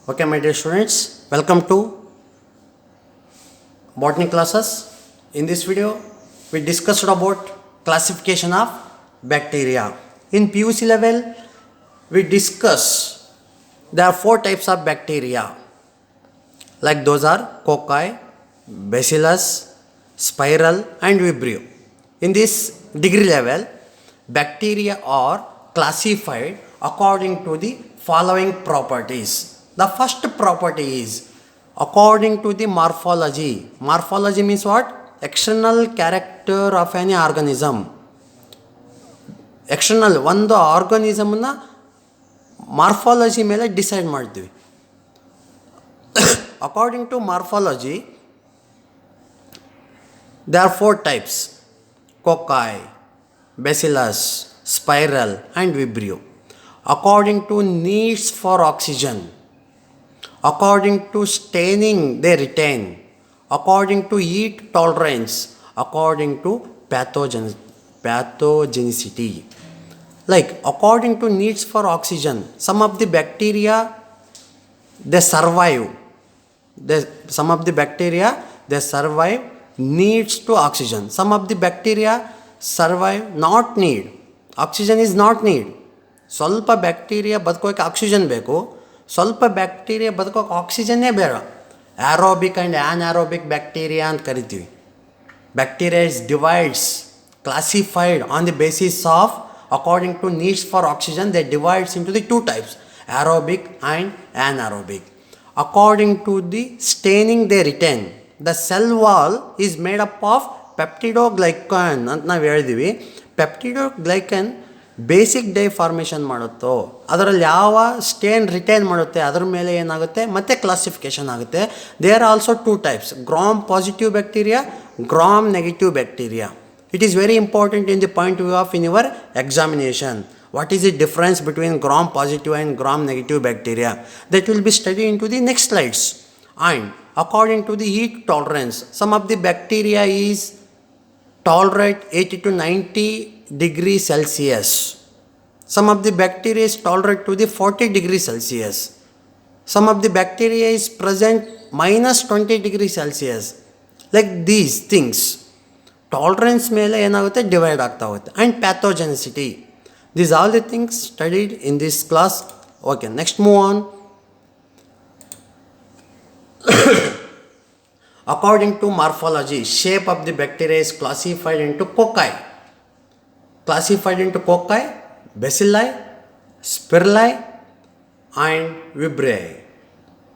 Okay, my dear students, welcome to botany classes. In this video, we discussed about classification of bacteria. In PUC level, we discuss there are four types of bacteria. Like those are cocci, bacillus, spiral, and vibrio. In this degree level, bacteria are classified according to the following properties. The first property is according to the morphology. Morphology means what? External character of any organism. External ಒಂದು ಆರ್ಗನಿಸಮನ್ನ morphology ಮೇಲೆ decide ಮಾಡ್ತೀವಿ. According to morphology there are four types: cocci, bacillus, spiral, and vibrio. According to needs for oxygen, according to staining they retain, according to heat tolerance, according to pathogenicity. Like according to needs for oxygen, some of the bacteria they survive. Some of the bacteria they survive needs to oxygen. Some of the bacteria survive not need. Oxygen is not need. ಸ್ವಲ್ಪ bacteria ಬದುಕೋಕೆ oxygen ಬೇಕು, ಸ್ವಲ್ಪ bacteria ಬದುಕೋಕೆ ಆಕ್ಸಿಜನ್ನೇ ಬೇಡ. ಆ್ಯರೋಬಿಕ್ and ಆ್ಯನ್ಆರೋಬಿಕ್ bacteria ಅಂತ ಕರಿತೀವಿ. Bacteria is divides classified on the basis of according to needs for oxygen. They divides into the two types, aerobic and anaerobic. According to the staining they retain, the cell wall is made up of peptidoglycan ಅಂತ ನಾವು ಹೇಳಿದ್ದೀವಿ. ಪೆಪ್ಟಿಡೋಗ್ಲೈಕನ್ basic dye formation ಮಾಡುತ್ತೋ ಅದರಲ್ಲಿ ಯಾವ stain retain ಮಾಡುತ್ತೆ ಅದರ ಮೇಲೆ ಏನಾಗುತ್ತೆ ಮತ್ತೆ ಕ್ಲಾಸಿಫಿಕೇಶನ್ ಆಗುತ್ತೆ. They are also two types, gram positive bacteria, gram negative bacteria. It is very important in the point of view of in your examination. What is the difference between gram positive and gram negative bacteria? That will be studied into the next slides. And according to the heat tolerance, some of the bacteria is tolerate 80 to 90 degrees Celsius. Some of the bacteria is tolerate to the 40 degrees Celsius. Some of the bacteria is present minus 20 degrees Celsius. Like these things. Tolerance ಮೇಲೆ ಏನಾಗುತ್ತೆ divide ಆಗ್ತಾ ಹೋಗುತ್ತೆ. And pathogenicity, these all the things studied in this class. Okay, next move on. According to morphology, shape of the bacteria is classified into cocci, bacilli, spirali, and vibrio.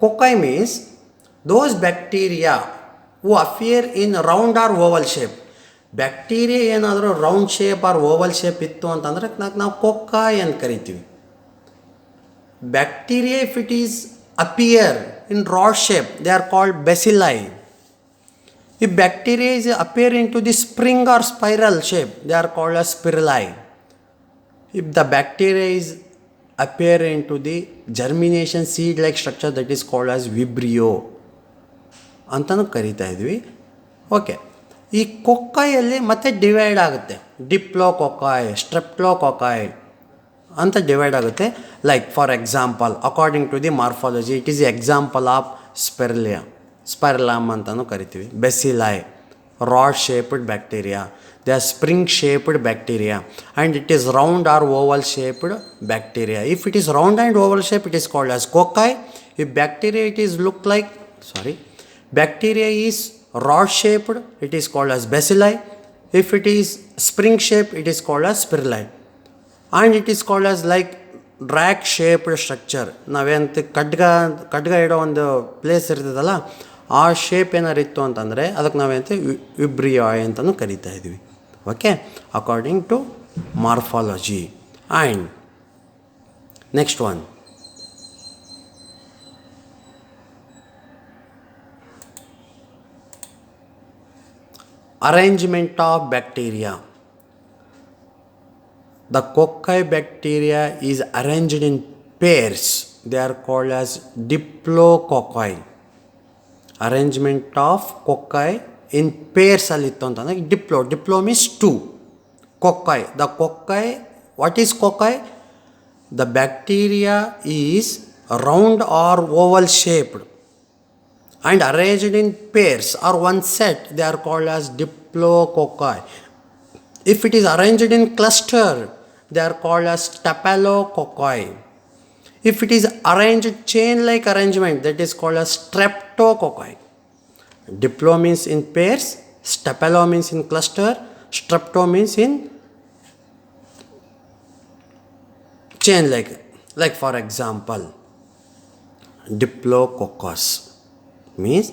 Cocci means those bacteria who appear in round or oval shape. Bacteria ಏನಾದರೂ round shape or oval shape ಇತ್ತು ಅಂತಂದರೆ ನಾವು cocci ಅಂತ ಕರಿತೀವಿ. Bacteria if it is appear in rod shape they are called bacilli. If bacteria is appear in to the spring or spiral shape they are called as spirilli. If the bacteria is appear in to the germination seed like structure that is called as vibrio ಅಂತಲೂ ಕರಿತಾ ಇದ್ವಿ. Okay, ಈ ಕೊಕ್ಕಾಯಲ್ಲಿ ಮತ್ತೆ divide ಆಗುತ್ತೆ, ಡಿಪ್ಲೋಕೊಕ್ಕಾಯ್, ಸ್ಟ್ರೆಪ್ಟೋಕೊಕ್ಕಾಯ್ ಅಂತ divide ಆಗುತ್ತೆ. Like for example according to the morphology it is example of spirillum ಅಂತಲೂ ಕರಿತೀವಿ. Bacilli, rod shaped bacteria, they are spring shaped bacteria, and it is round or oval shaped bacteria. If it is round and oval shape it is called as cocci. If bacteria it is look like bacteria is rod shaped it is called as bacilli. If it is spring shaped it is called as spirali, and it is called as like drag shaped structure. ನಾವೇಂತ ಖಡ್ಗ ಇಡೋ ಒಂದು place ಇರ್ತದಲ್ಲ ಆ shape ಏನಾರು ಇತ್ತು ಅಂತಂದರೆ ಅದಕ್ಕೆ ನಾವೇಂತ ವಿಬ್ರಿಯಾಯ್ ಅಂತಲೂ ಕರಿತಾ ಇದ್ವಿ. Okay, according to morphology. And next one, arrangement of bacteria. The cocci bacteria is arranged in pairs. They are called as diplococci. Arrangement of cocci in pairs alittu antandre diplo means two. Cocci, the cocci, what is cocci? The bacteria is round or oval shaped and arranged in pairs or one set, they are called as diplococci. If it is arranged in cluster, they are called as staphylococcus. If it is arranged chain-like arrangement, that is called as streptococci. Diplo means in pairs, staphylo means in cluster, strepto means in chain-like. Like for example, Diplococcus means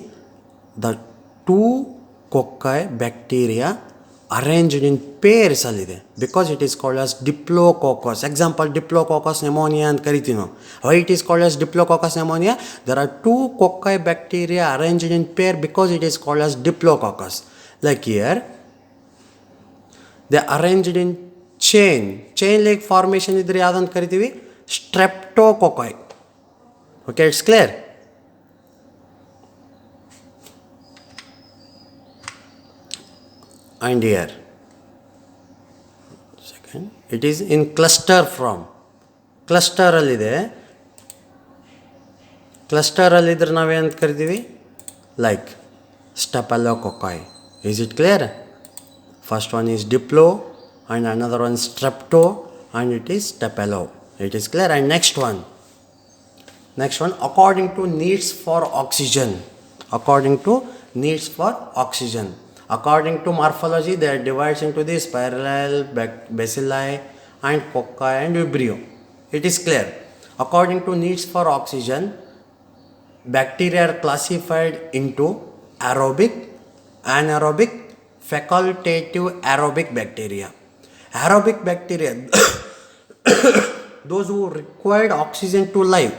the two cocci bacteria arranged in pairs alide, because it is called as Diplococcus. Example, Diplococcus pneumonia and kariತೀವಿ ನಾವು. Why it is called as Diplococcus pneumonia? There are two cocci bacteria arranged in pair because it is called as Diplococcus. Like here, they are arranged in chain like formation ಇದ್ರೆ ಯಾವ್ದಂತ ಕರಿತೀವಿ? Streptococci. Okay, it's clear. And here, second, it is in cluster form. Cluster allide, cluster allidre ನಾವೇನಂತ ಕರಿತೀವಿ? Like Staphylococci. Is it clear? First one is Diplo and another one Strepto and it is Staphylo. It is clear. And next one, according to needs for oxygen. According to needs for oxygen. According to morphology, they are divided into the spiral, bacilli and cocci and vibrio. It is clear. According to needs for oxygen, bacteria are classified into aerobic, anaerobic, facultative aerobic bacteria. Aerobic bacteria, those who required oxygen to live.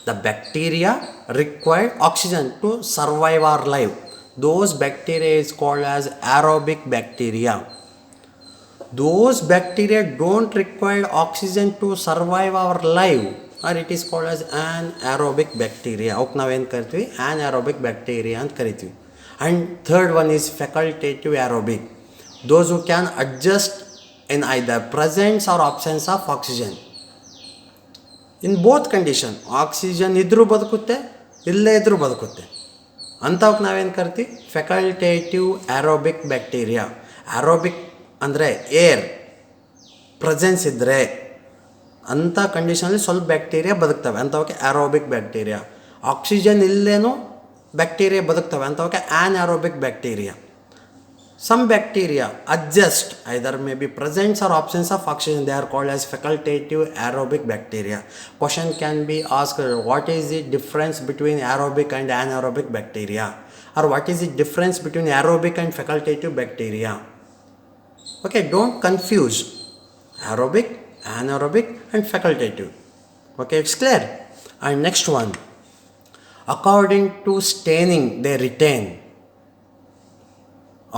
The bacteria required oxygen to survive or live. Those bacteria is called as aerobic bacteria. Those bacteria don't require oxygen to survive or live, or it is called as anaerobic bacteria. ಅವಕ್ಕೆ ನಾವೇನು ಕರಿತೀವಿ? Anaerobic bacteria ಅಂತ ಕರಿತೀವಿ. And third one is facultative aerobic. Those who can adjust in either presence or absence of oxygen. In both condition, oxygen ಇದ್ರೂ ಬದುಕುತ್ತೆ, ಇಲ್ಲೇ ಇದ್ರೂ ಬದುಕುತ್ತೆ. ಅಂಥವಕ್ಕೆ ನಾವೇನು ಕರಿತೀವಿ? Facultative ಆ್ಯರೋಬಿಕ್ bacteria. ಆ್ಯರೋಬಿಕ್ ಅಂದರೆ ಏರ್ ಪ್ರೆಸೆನ್ಸ್ ಇದ್ದರೆ ಅಂಥ ಕಂಡೀಷನಲ್ಲಿ ಸ್ವಲ್ಪ ಬ್ಯಾಕ್ಟೀರಿಯಾ ಬದುಕ್ತವೆ, ಅಂಥವಕ್ಕೆ ಆ್ಯರೋಬಿಕ್ ಬ್ಯಾಕ್ಟೀರಿಯಾ. ಆಕ್ಸಿಜನ್ ಇಲ್ಲೇನೂ ಬ್ಯಾಕ್ಟೀರಿಯಾ ಬದುಕ್ತವೆ, ಅಂಥವಕ್ಕೆ anaerobic bacteria. Some bacteria adjust, either may be presence or absence of oxygen. They are called as facultative aerobic bacteria. Question can be asked, what is the difference between aerobic and anaerobic bacteria? Or what is the difference between aerobic and facultative bacteria? Okay, don't confuse aerobic, anaerobic and facultative. Okay, it's clear. And next one, according to staining, they retain.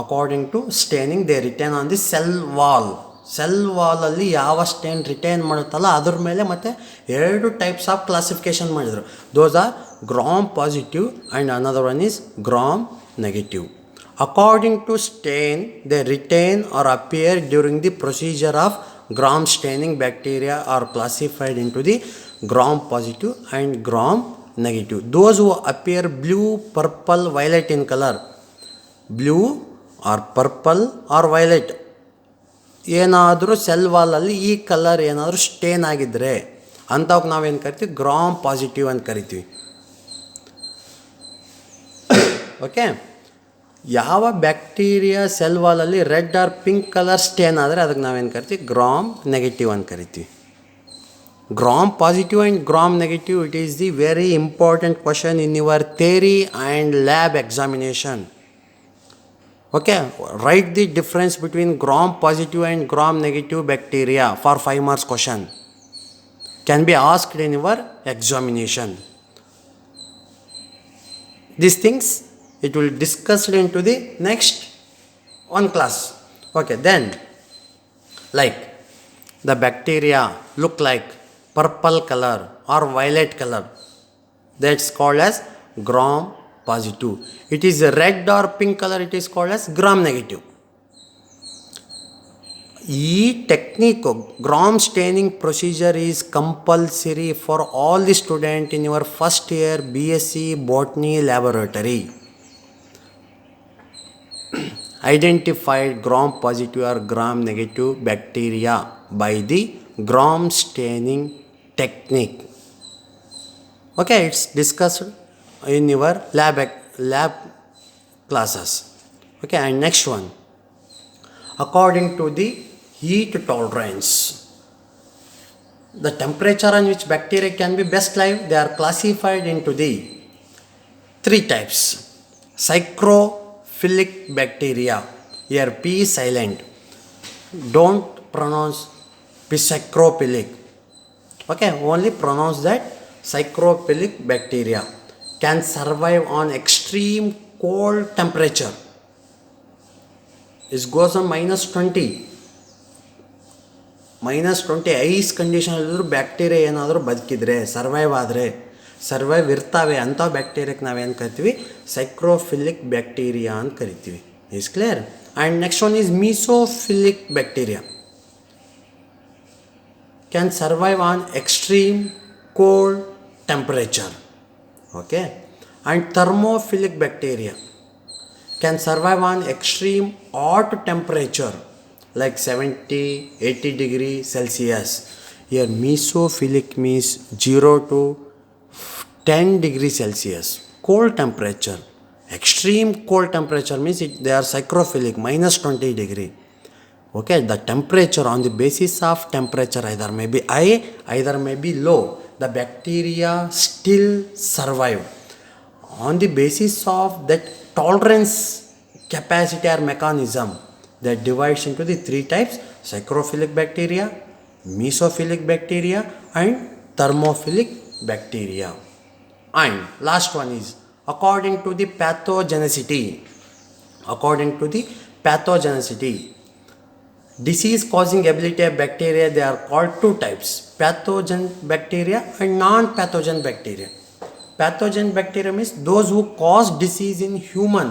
According to staining, they retain on the cell wall. Cell wall ಅಲ್ಲಿ ಯಾವ stain retain ಮಾಡುತ್ತಲ್ಲ ಅದ್ರ ಮೇಲೆ ಮತ್ತೆ ಎರಡು types of classification ಮಾಡಿದರು. Those are gram positive and another one is gram negative. According to stain, they retain or appear during the procedure of gram staining. Bacteria are classified in to the gram positive and gram negative. Those who appear blue, purple, violet in colour. Blue or purple or violet ಏನಾದರೂ cell ವಾಲಲ್ಲಿ ಈ colour ಏನಾದರೂ stain ಆಗಿದ್ದರೆ ಅಂಥವ್ಕೆ ನಾವೇನು ಕರಿತೀವಿ? Gram positive ಅಂತ ಕರಿತೀವಿ. Okay, ಯಾವ ಬ್ಯಾಕ್ಟೀರಿಯಾ ಸೆಲ್ ವಾಲಲ್ಲಿ red or pink colour stain ಆದರೆ ಅದಕ್ಕೆ ನಾವೇನು ಕರಿತೀವಿ? ಗ್ರಾಮ್ ನೆಗೆಟಿವ್ ಅಂತ ಕರಿತೀವಿ. Gram positive and gram negative, it is the very important question in your theory and lab examination. Okay, write the difference between gram positive and gram negative bacteria for 5 marks question. Can be asked in your examination. These things it will discussed into the next one class. Okay, then like the bacteria look like purple color or violet color, that's called as gram positive. It is red or pink color, it is called as gram negative. ಈ technique gram staining procedure is compulsory for all the student in your first year BSc botany laboratory. Identified gram positive or gram negative bacteria by the gram staining technique. Okay, it's discussed in your lab classes. Okay, and next one, according to the heat tolerance, the temperature on which bacteria can be best live, they are classified into the three types. Psychrophilic bacteria, here P is silent, don't pronounce psychrophilic. Okay, only pronounce that. Psychrophilic bacteria can survive on extreme cold temperature. It goes on -20 ice ಕಂಡೀಷನಲ್ಲಿದ್ದರೂ bacteria ಏನಾದರೂ ಬದುಕಿದ್ರೆ survive ಇರ್ತಾವೆ ಅಂಥ ಬ್ಯಾಕ್ಟೀರಿಯಾಕ್ಕೆ ನಾವೇನು ಕರಿತೀವಿ, ಸೈಕ್ರೋಫಿಲಿಕ್ bacteria ಅಂತ ಕರಿತೀವಿ. Is clear? And next one is mesophilic bacteria, can survive on extreme cold temperature. Okay, and thermophilic bacteria can survive on extreme hot temperature like 70-80 degrees Celsius. Here mesophilic means 0 to 10 degrees Celsius cold temperature. Extreme cold temperature means they are psychrophilic, -20 degree. Okay, the temperature on the basis of temperature either may be high, either may be low, the bacteria still survive. On the basis of that tolerance capacity or mechanism, that divides into the three types: psychrophilic bacteria, mesophilic bacteria, and thermophilic bacteria. And last one is according to the pathogenicity. Disease causing ability of bacteria, they are called two types: pathogen bacteria and non-pathogen bacteria. Pathogen bacteria means those who cause disease in human,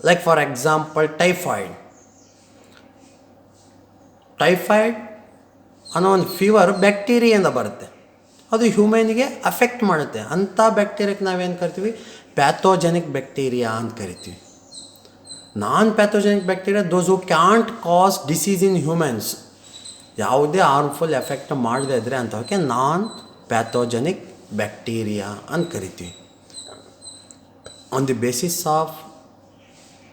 like for example typhoid ಅನ್ನೋ ಒಂದು fever ಬ್ಯಾಕ್ಟೀರಿಯಿಂದ ಬರುತ್ತೆ, ಅದು ಹ್ಯೂಮನ್ಗೆ affect ಮಾಡುತ್ತೆ. ಅಂಥ ಬ್ಯಾಕ್ಟೀರಿಯಾಕ್ಕೆ ನಾವೇನು ಕರಿತೀವಿ, pathogenic bacteria ಅಂತ ಕರಿತೀವಿ. Non pathogenic bacteria those who can't cause disease in humans, ಯಾವುದೇ ಹಾರ್ಮ್ಫುಲ್ ಎಫೆಕ್ಟ್ ಮಾಡದೇ ಇದ್ದರೆ ಅಂಥವಕ್ಕೆ ನಾನ್ ಪ್ಯಾಥೋಜೆನಿಕ್ ಬ್ಯಾಕ್ಟೀರಿಯಾ ಅಂತ ಕರಿತೀವಿ. On the basis of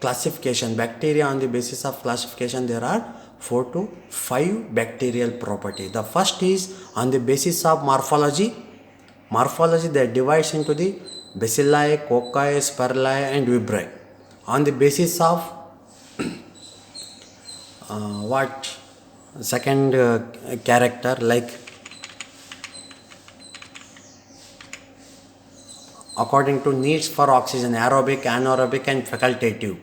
classification, bacteria on the basis of classification, there are 4 to 5 bacterial property. The first is on the basis of morphology that divides into the bacilli, cocci, spirali and vibri. On the basis of second character, like according to needs for oxygen, aerobic, anaerobic and facultative.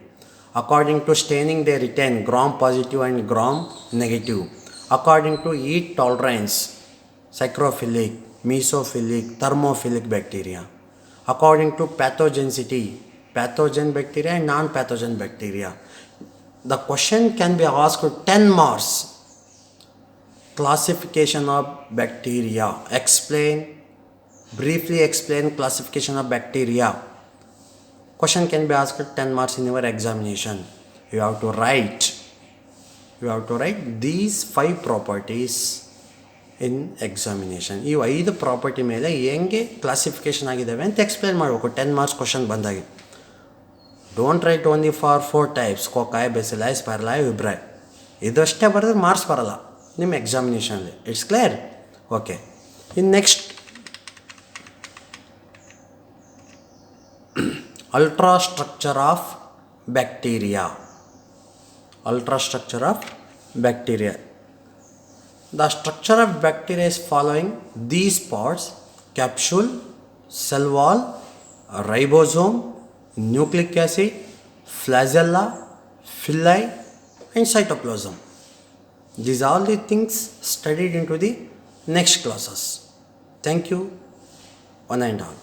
According to staining, they retain gram positive and gram negative. According to heat tolerance, psychrophilic, mesophilic, thermophilic bacteria. According to pathogenicity, pathogen bacteria and non-pathogen bacteria. The question can be asked 10 marks. Classification of bacteria. Briefly explain classification of bacteria. Question can be asked 10 marks in your examination. You have to write these 5 properties in examination. ಈ 5 property ಮೇಲೆ ಹೆಂಗೆ classification ಆಗಿದ್ದಾವೆ ಅಂತ explain ಮಾಡಬೇಕು 10 marks question ಬಂದಾಗೆ. Don't write only for 4 types: cocci, bacilli, spirilli, vibrio. ಇದಷ್ಟೇ ಬರೆದ್ರೆ marks ಬರಲ್ಲ ನಿಮ್ಮ ಎಕ್ಸಾಮಿನೇಷನಲ್ಲಿ. It's clear? Okay. In next ultrastructure of bacteria. The structure of bacteria is following these parts: capsule, cell wall, ribosome, nucleic acid, flagella, villi and cytoplasm. These are all the things studied into the next classes. Thank you, one and all.